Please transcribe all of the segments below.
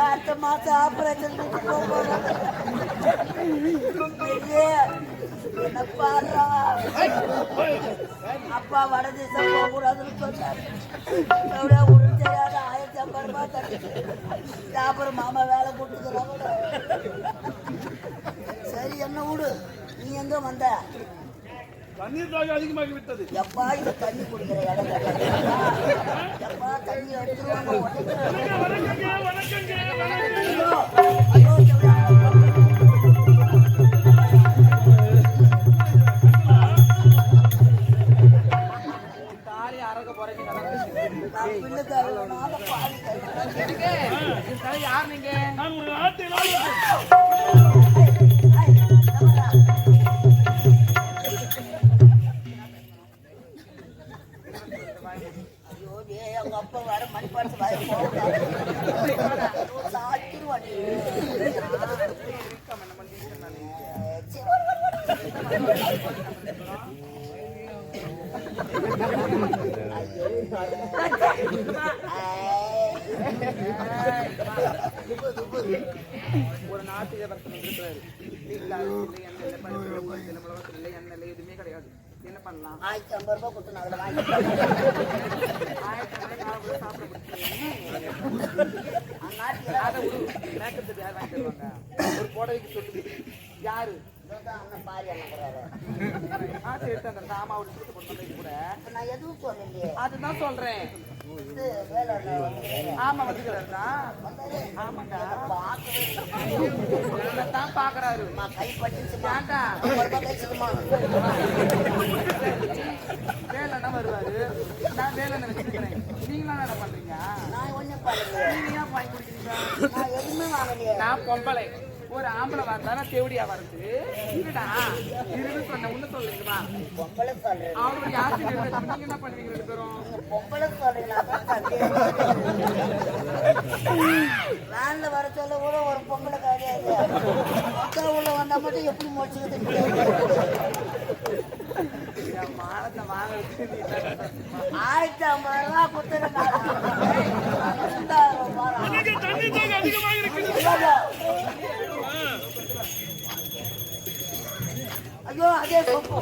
அடுத்த மாசம் ஆபரேஷன் என்ன பாடுறா அப்பா வட தேசம் போக கூடாதுன்னு சொன்னாரு. தெரியாத 1050 ரூபாய் தடுச்சு அப்புறம் மாமா வேலை கொடுத்துக்கிறாங்க. சரி என்ன விடு, நீ எங்க வந்த? தண்ணீர் தாகம் அதிகமாகி விட்டது. எப்பா இது தண்ணி குடிக்கிற இடம் எப்பா தண்ணி எடுத்துருவாங்க. யார் நீங்க? அவங்க அப்பா வர மணிப்பாடு ஒரு நாட்டுக்கு இருக்கிறாரு. எதுவுமே கிடையாது. என்ன பண்ணலாம்? 1050 ரூபாய் கொடுத்து நான் ஒரு புடவைக்கு சொல்லு. யாரு நான் எதுவும் சொல்லலையே. அதுதான் சொல்றேன். ஆமா வந்துக்கிறாருடா. ஆமாண்டா தான் பாக்குறாரு. கைப்பட்டு வேலைன்னா வருவாரு. நான் வேலை நினைச்சிருக்கிறேன். நீங்களா என்ன பண்றீங்க? நான் ஒண்ணும் பண்ணல. நீங்க ஏன் வாங்கி குடிக்கிறீங்க? நான் எதுவுமே வாங்கலையே. நான் பொம்பளை. ஒரு ஆம்பளை வந்தாலும் தேவடியா வருது. இருடா இருந்து சொன்ன ஒண்ணு சொல்லுங்கம்மா. பொம்பளை சொல்றேன். அவங்க யாருக்கு நீங்க என்ன பண்ணுவீங்க? 2 பேரும் பொம்பளை சொல்றீங்களா? வேன்ல வர சொல்ல கூட ஒரு பொம்பளை கிடையாது. உள்ள வந்தா மட்டும் எப்படி முடிச்சுக்கிட்டு மானத்தை வாங்க 1050 ரூபா கொடுத்துருங்க. ஐயோ அதே சொப்பு.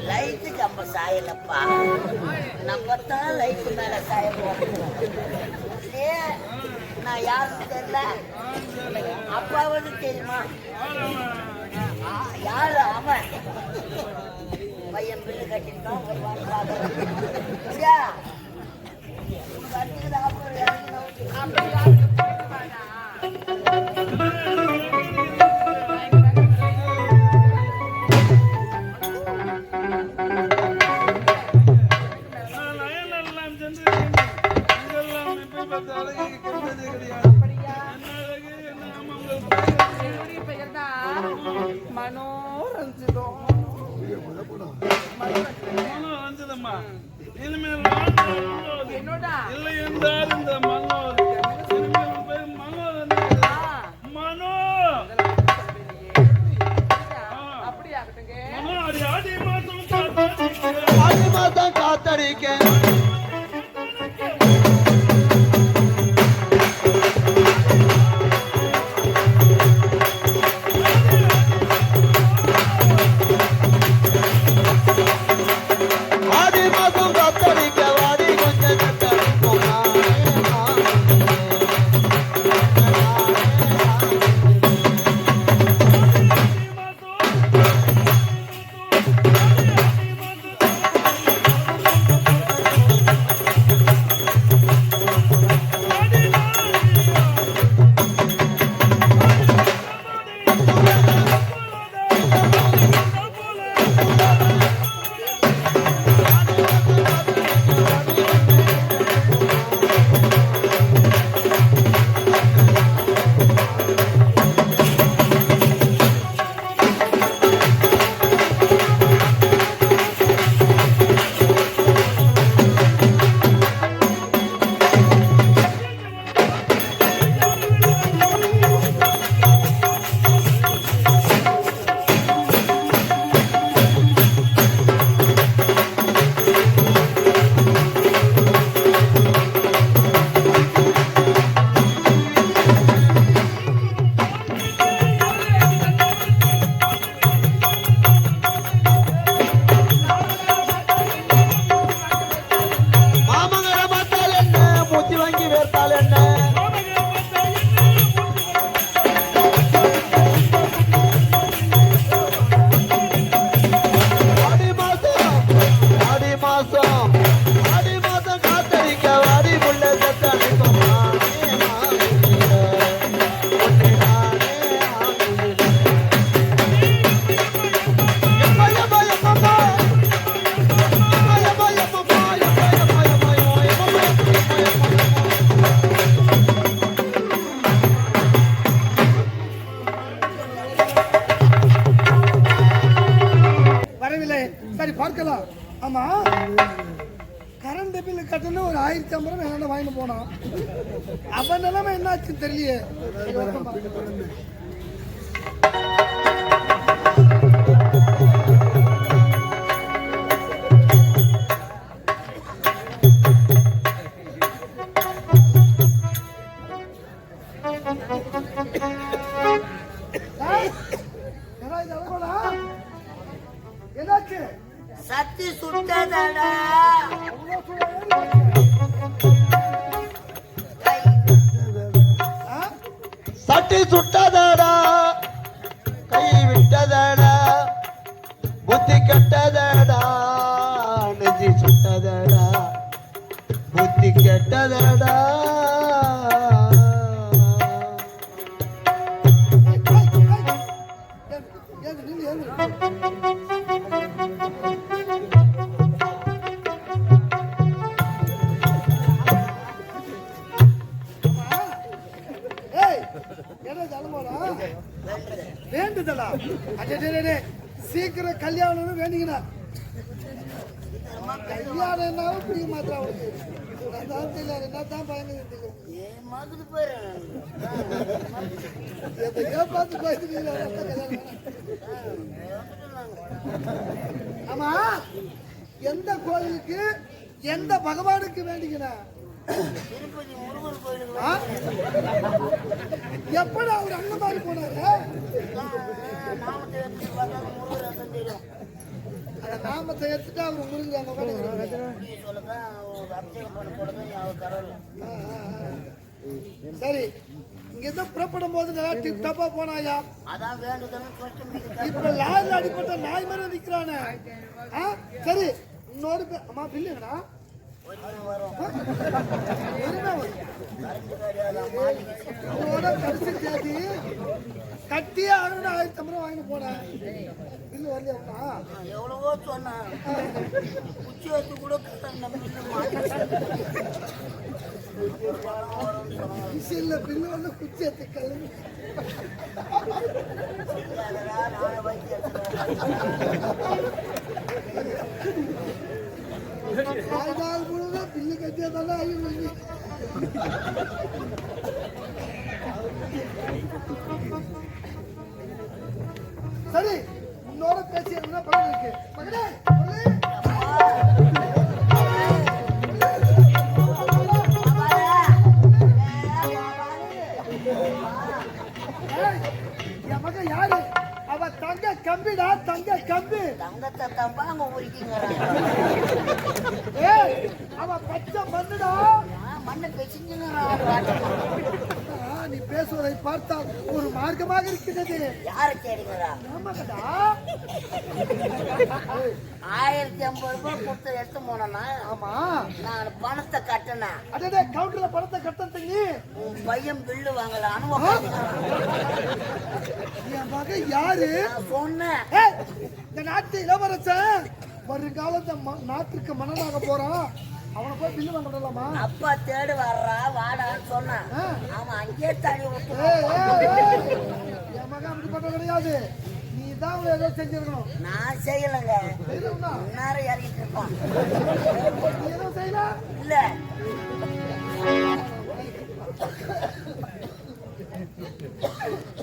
லைட்டு கம்ப சாயலப்பா, நம்ம தான் லைட்டு மேல சாய போறோம். நான் யாருன்னு தெரியல, அப்பாவது தெரியுமா? யாரு அவன்? பையன் பில்லு கட்டிருக்கான் ஒரு வாரம். இல்லை என்றால் இந்த மனோ மாதம் காத்தடிக்க பார்க்கலாம். ஆமா, கரண்ட் பில்லு கட்டணும் ஒரு 1050 ரூபாய் என்ன வாங்கிட்டு போனான். அவன் நிலைமை என்னாச்சுன்னு தெரியலையே. என்னாச்சு? சத்தி சுட்டதடா. சட்டி சுட்டதடா, கை விட்டதடா, புத்தி கெட்டதடா, நெஞ்சி சுட்டதடா, புத்தி கெட்டதடா. வேண்டுதலா? சீக்கிரம் கல்யாணம் வேண்டிங்கண்ணா. கல்யாணம் என்னாலும் பிடிக்க மாத்திரம் அவனுக்கு. என்னதான் பயந்து பார்த்து பயந்து. ஆமா, எந்த கோயிலுக்கு எந்த பகவானுக்கு வேண்டிங்கண்ணா? திருப்பதி முருகன் கோயிலுக்கு எப்படா அவர் அந்த மாதிரி போனாரு? நாமத்தை எடுத்து பார்த்தா முருகன் தெரியும். அந்த நாமத்தை எடுத்துட்டு அவர் முருகன் சொல்லதான் அபிஷேகம் பண்ண போடுறது அவர் கடவுள். சரி, இங்க இருந்து புறப்படும் போது நல்லா டிப் டாப்பா போனாயா? அதான் வேண்டுதல்னு சொல்லிட்டு இப்ப லாரில அடிப்பட்ட நாய் மாதிரி நிக்கிறானே. சரி, இன்னொரு அம்மா பில்லுங்கண்ணா வரும். கடைசி தேதி கட்டியே 1050 ரூபாய் வாங்கி போனேன். பில்லு வரலையா? எவ்வளவோ சொன்னேன். குச்சி வச்சு கூட இல்ல, பில்லு வந்து குச்சி எடுத்து கிளம்பி நாள் முழுவதும் பில்லு கட்டியதால சரி, இன்னொரு பேசி என்ன பக்கம் இருக்கு மகனே. என் மகன் யாரு? அவ தங்க கம்பிடா, தங்க கம்பி. தங்கத்தை தம்பா அங்க உரிக்கிறான். அவ பச்சை மண்ணுடா. மண்ணை பெசிஞ்சுன்னு நீ பேசுவதை பார்த்தால் ஒரு மார்க்கமாக இருக்கிறது. யாரை தேடுகிறா? 1050 ரூபாய் கொடுத்து எடுத்து போனா. ஆமா, நான் பணத்தை கட்டினேன். அதே கவுண்டர்ல பணத்தை கட்டத்தீங்க. உன் பையன் பில்லு வாங்கலான்னு என் மகன் யாரு? சொன்னேன். இந்த நாட்டு இளவரசன் வருங்காலத்தை நாட்டுக்கு மன்னனாக போறான். அவனை போய் பில்லு வாங்க விடலாமா? அப்பா தேடு வர்றா வாடான்னு சொன்னான். அவன் அங்கேயே தள்ளி விட்டு. என் மகன் அப்படி பண்ண கிடையாது. நீ தான் ஏதோ செஞ்சிருக்கணும். நான் செய்யலைங்க. நேரம் இறங்கிட்டு இருப்பான். ஏதோ செய்யல இல்ல.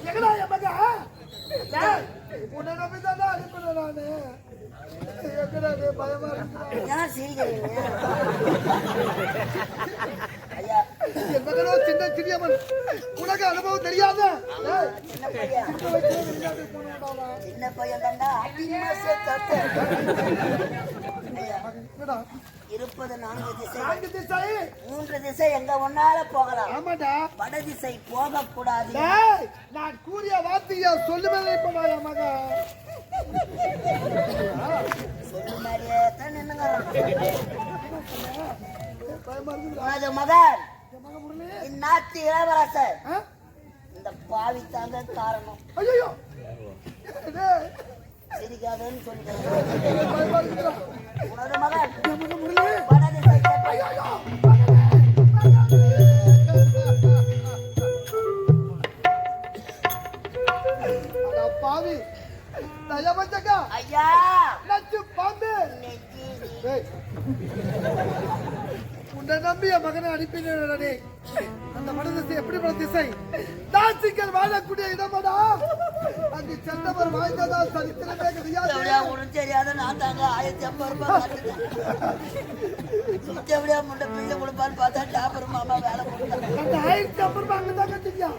எங்கடா என் மகன்? உன்னை நம்பிதான் அனுப்பினேன் நானு. பயமா இருக்கு. ஏன் செய்கிறீங்க? ஐயா, என் மகனோ சின்ன சிறியவன். உனக்கு அனுபவம் தெரியாத சின்ன பையன். சின்ன பையன் தாண்டா. இருப்பது 4 திசை. 4 திசை. 3 திசை எங்க ஒன்னால போகலாம். ஆமாடா. வட திசை போக கூடாது. நான் கூறிய வார்த்தையை சொல்லுவதே போனாய மகன். சொல்லு மாதிரியே தான் நின்னுங்க. மகன் இந்நாட்டு இளவரசர் இந்த பாவி தாங்க காரணம். ஐயோ, சிரிக்காதன்னு சொல்லிட்டு உனது மகன் பாவி ஐயா பச்சக்கா ஐயா நச்சு பாம்பு ஏய், உன்னை நம்பி என் மகனை அனுப்பினே. அந்த மனதிசை எப்படி திசை தாசிகள் வாழக்கூடிய இடமாடா. அங்கு சென்றவர் வாழ்ந்ததா சரித்திரமே கிடையாது. ஒன்றும் தெரியாத நான் தாங்க 1050 ரூபாய் எப்படியா முண்டை பிள்ளை கொடுப்பான்னு பார்த்தா டாபர் மாமா வேலை கொடுத்தாங்க. அந்த 1050 ரூபாய் அங்கதான் கட்டிக்கியா.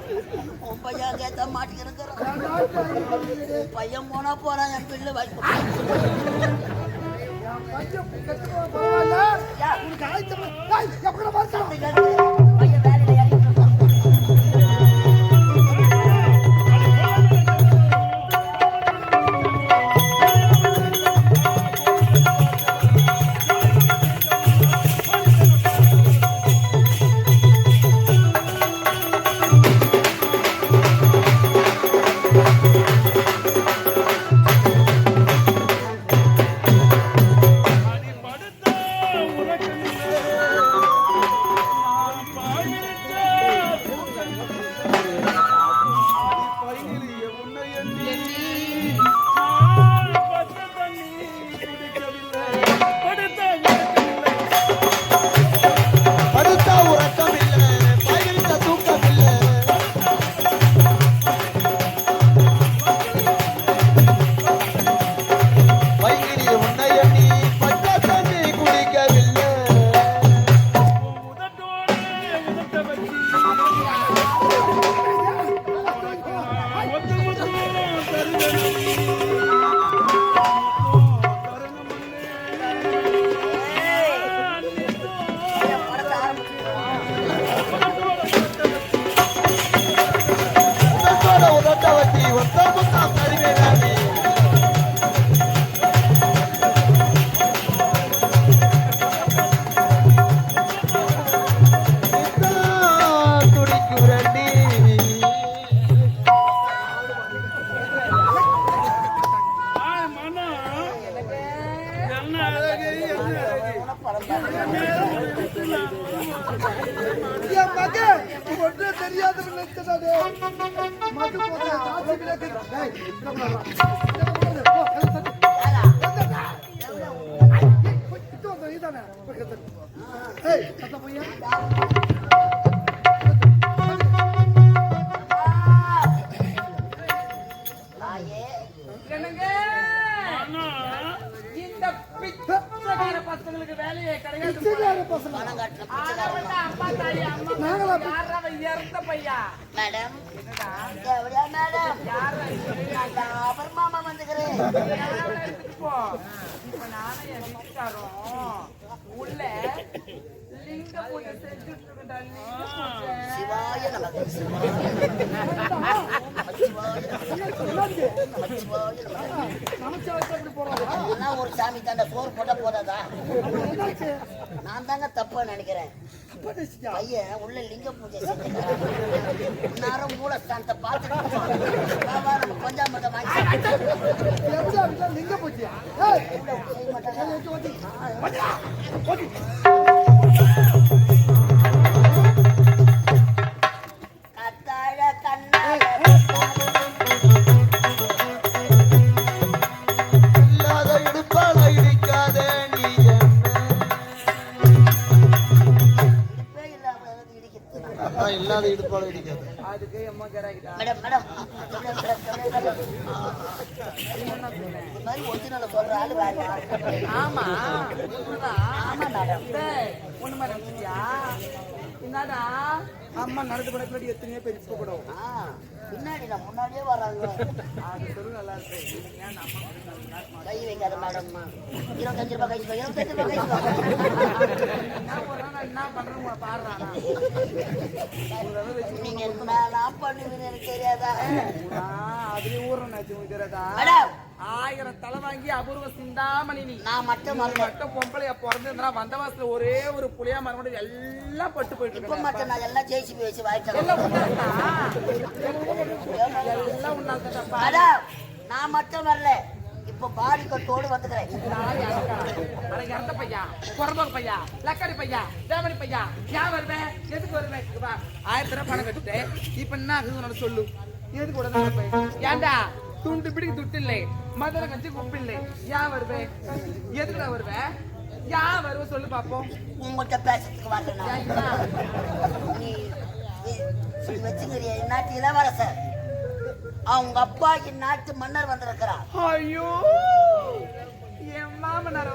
உன் பையன் கேட்டா மாட்டிக்கிறேன். பையன் போனா போறான், என் பிள்ளை வாங்கி பையன் வேலையில வேலையே கிடையாது. மேடம் எவ்வளோ மேடம் அப்புறம் மாமா வந்துக்கிறேன். இப்ப நானும் என் வீட்டுக்காரும் உள்ள லிங்க பூஜை செஞ்சுட்டு சிவாய நமக்கு ஒரு சாமி தாண்ட சோறு போட்டா போதாதா? நான் தாங்க தப்பா நினைக்கிறேன். பையன் உள்ள லிங்க பூஜை செஞ்சுக்கிறேன். நேரம் மூலஸ்தானத்தை பார்த்துட்டு நம்ம பஞ்சாமத்தை வாங்கி லிங்க பூஜை கத்தாழ கண்ணால இல்லாத இடுப்பால இடிக்காதே நீ இல்லாத இடுப்பால இடிக்காது. அதுக்கு அம்மா கேராக்கிட்டா மேடம் மேடம் இந்த மாதிரி ஒரிஜினல் சொல்ற ஆளு வேற யாரு? ஆமா ஆமா மேடம். ஒண்ணு மாதிரி நினைச்சியா? என்னடா அம்மா நடந்து படத்துல எத்தனையோ பேர் இப்படும் பின்னாடி நான் முன்னாடியே வராங்க. அது சொல்லு நல்லா இருக்கு. கை வைக்காத மேடம். 25 ரூபாய் கை 25 ரூபாய் என்ன பண்றோம் பாடுறானா? நீங்க நான் பண்ணுவீங்க எனக்கு தெரியாதா? அதுலயே ஊர்றேன் தெரியாதா? மேடம் 1000 தலை வாங்கி அபூர்வ சிந்தாமணி நீ. நான் மட்டும் மட்டும் பொம்பளைய பிறந்திருந்தா வந்த மாசத்துல ஒரே ஒரு புளியா மரம் மட்டும் எல்லாம் பட்டு போயிட்டு இப்ப மட்டும் நான் எல்லாம் ஜெயிச்சு வச்சு வாய்ச்சேன். எல்லாம் உன்னால்தான் மேடம் நான் மட்டும் வரல, இப்ப பாடி கட்டோடு வந்துக்கிறேன். இறந்த பையா, குறம்போக்கு பையா, லக்காரி பையா, தேவனி பையா, ஏன் வருவேன்? எதுக்கு வருவேன்? 1000 ரூபாய் பணம் கட்டுட்டேன். இப்ப என்ன ஆகுது சொல்லு? எதுக்கு கூட ஏன்டா துண்டு பிடிக்க துட்டு இல்லை மதுரை கஞ்சி உப்பு இல்லை ஏன் வருவே எதுக்குடா வருவே ஏன் வருவ சொல்லு பாப்போம் உங்கள்கிட்ட பேசுறதுக்கு வரேன் நீ வச்சுக்கிறிய நாட்டு இளவரசர் அவங்க அப்பா இந்நாட்டு மன்னர் வந்திருக்கிறார். ஐயோ என் மாமனார்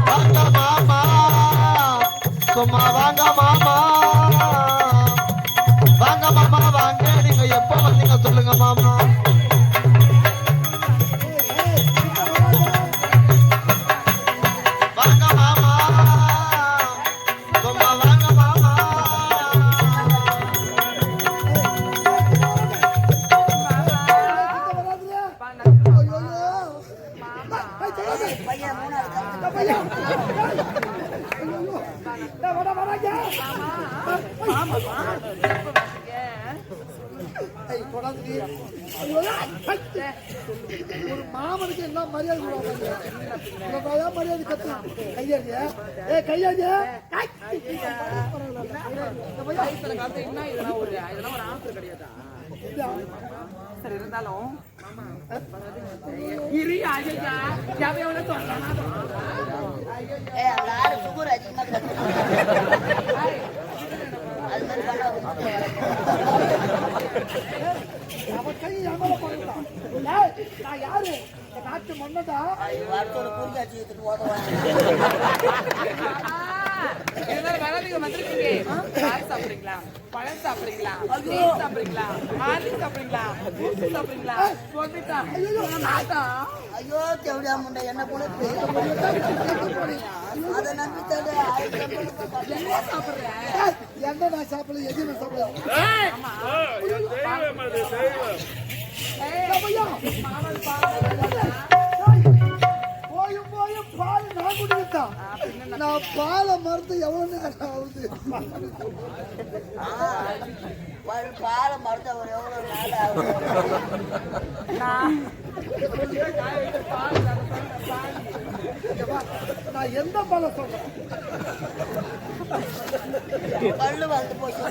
வாங்க மாமா சும்மா வாங்க மாமா வாங்க மாமா வாங்க நீங்க எப்ப வந்தீங்க சொல்லுங்க மாமா வாங்க மாமா சும்மா வாங்க மாமா பையன் மூணாவது ஒரு மாமனுக்கு என்ன மரியாதை மரியாதை கத்து கையாடிய கையாடிய இதெல்லாம் ஒரு ஆன்சர் கிடையாதா சரி இருந்தாலும் இரு ஐயா எவ்வளவு சொன்னா அந்த ஆளு சுகர் அதிகமா அது மாதிரி அவன் கை எவ்வளவு பண்ணலாம் நான் யாரு நாட்டு மன்னதா அடுத்தோட குறிஞ்சாச்சி எடுத்துட்டு ஓதுவாங்க. காய் சாப்பிடுறீங்களா பழம் சாப்பிடுறீங்களா மீன் சாப்பிடுறீங்களா ஆலி சாப்பிடுறீங்களா பூசு சாப்பிடுறீங்களா ஐயோ தேவடியா முண்டை என்ன போல அதை நம்பி தடு சாப்பிடுறேன் என்ன நான் சாப்பிடல எது நான் சாப்பிடல போயும் போயும் பால் நான் குடிக்கிட்டான் நான் பாலை மறந்து எவ்வளவு நேரம் ஆகுது பாலை மறுத்த ஒரு எவ்வளவு நாள் ஆகும். நான் எந்த பாலை சொல்றேன் பல்லு வந்து போச்சு.